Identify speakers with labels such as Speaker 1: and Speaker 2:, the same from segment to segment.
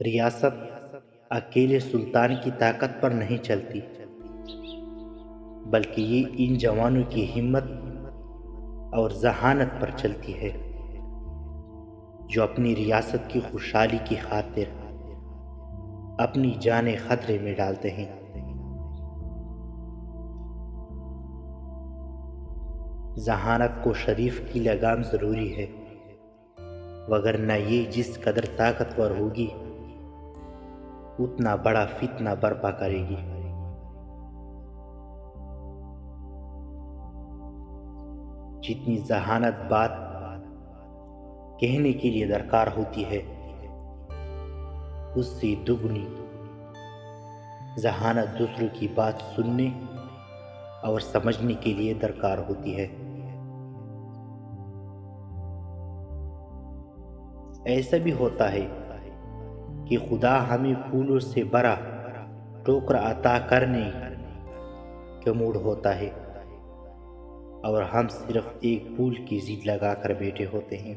Speaker 1: ریاست اکیلے سلطان کی طاقت پر نہیں چلتی، بلکہ یہ ان جوانوں کی ہمت اور ذہانت پر چلتی ہے جو اپنی ریاست کی خوشحالی کی خاطر اپنی جانیں خطرے میں ڈالتے ہیں۔ ذہانت کو شریف کی لگام ضروری ہے، وگرنہ یہ جس قدر طاقتور ہوگی اتنا بڑا فتنہ برپا کرے گی۔ جتنی ذہانت بات کہنے کے لیے درکار ہوتی ہے، اس سے دگنی ذہانت دوسروں کی بات سننے اور سمجھنے کے لیے درکار ہوتی ہے۔ ایسا بھی ہوتا ہے کہ خدا ہمیں پھولوں سے بھرا ٹوکرا عطا کرنے کا موڈ ہوتا ہے اور ہم صرف ایک پھول کی ضد لگا کر بیٹھے ہوتے ہیں۔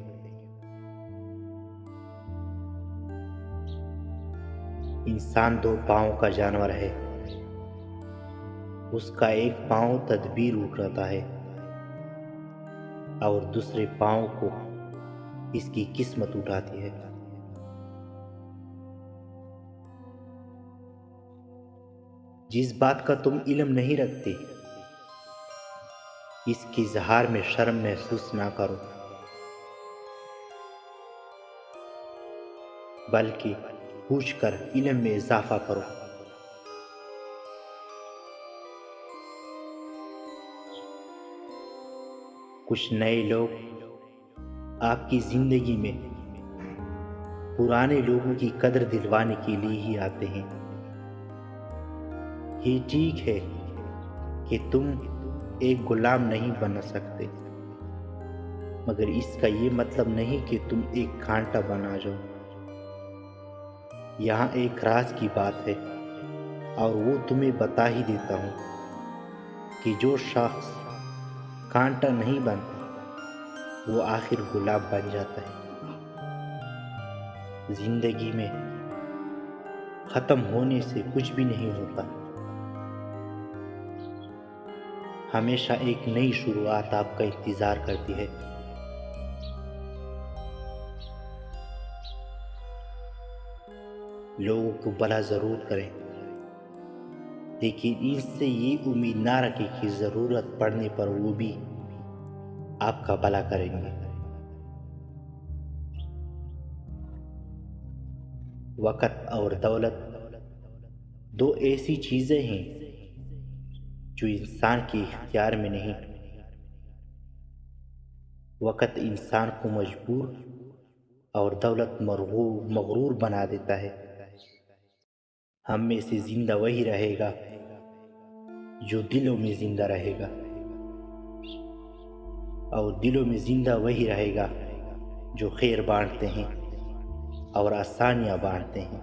Speaker 1: انسان دو پاؤں کا جانور ہے، اس کا ایک پاؤں تدبیر اٹھاتا ہے اور دوسرے پاؤں کو اس کی قسمت اٹھاتی ہے۔ جس بات کا تم علم نہیں رکھتے اس کے اظہار میں شرم محسوس نہ کرو، بلکہ پوچھ کر علم میں اضافہ کرو۔ کچھ نئے لوگ آپ کی زندگی میں پرانے لوگوں کی قدر دلوانے کے لیے ہی آتے ہیں۔ یہ ٹھیک ہے کہ تم ایک غلام نہیں بن سکتے، مگر اس کا یہ مطلب نہیں کہ تم ایک کانٹا بنا جاؤ۔ یہاں ایک راز کی بات ہے اور وہ تمہیں بتا ہی دیتا ہوں کہ جو شخص کانٹا نہیں بنتا وہ آخر غلام بن جاتا ہے۔ زندگی میں ختم ہونے سے کچھ بھی نہیں ہوتا، ہمیشہ ایک نئی شروعات آپ کا انتظار کرتی ہے۔ لوگوں کو بھلا ضرور کریں، لیکن ان سے یہ امید نہ رکھیں کہ ضرورت پڑنے پر وہ بھی آپ کا بھلا کریں گے۔ وقت اور دولت دو ایسی چیزیں ہیں جو انسان کے اختیار میں نہیں۔ وقت انسان کو مجبور اور دولت مغرور بنا دیتا ہے۔ ہم میں سے زندہ وہی رہے گا جو دلوں میں زندہ رہے گا، اور دلوں میں زندہ وہی رہے گا جو خیر بانٹتے ہیں اور آسانیاں بانٹتے ہیں۔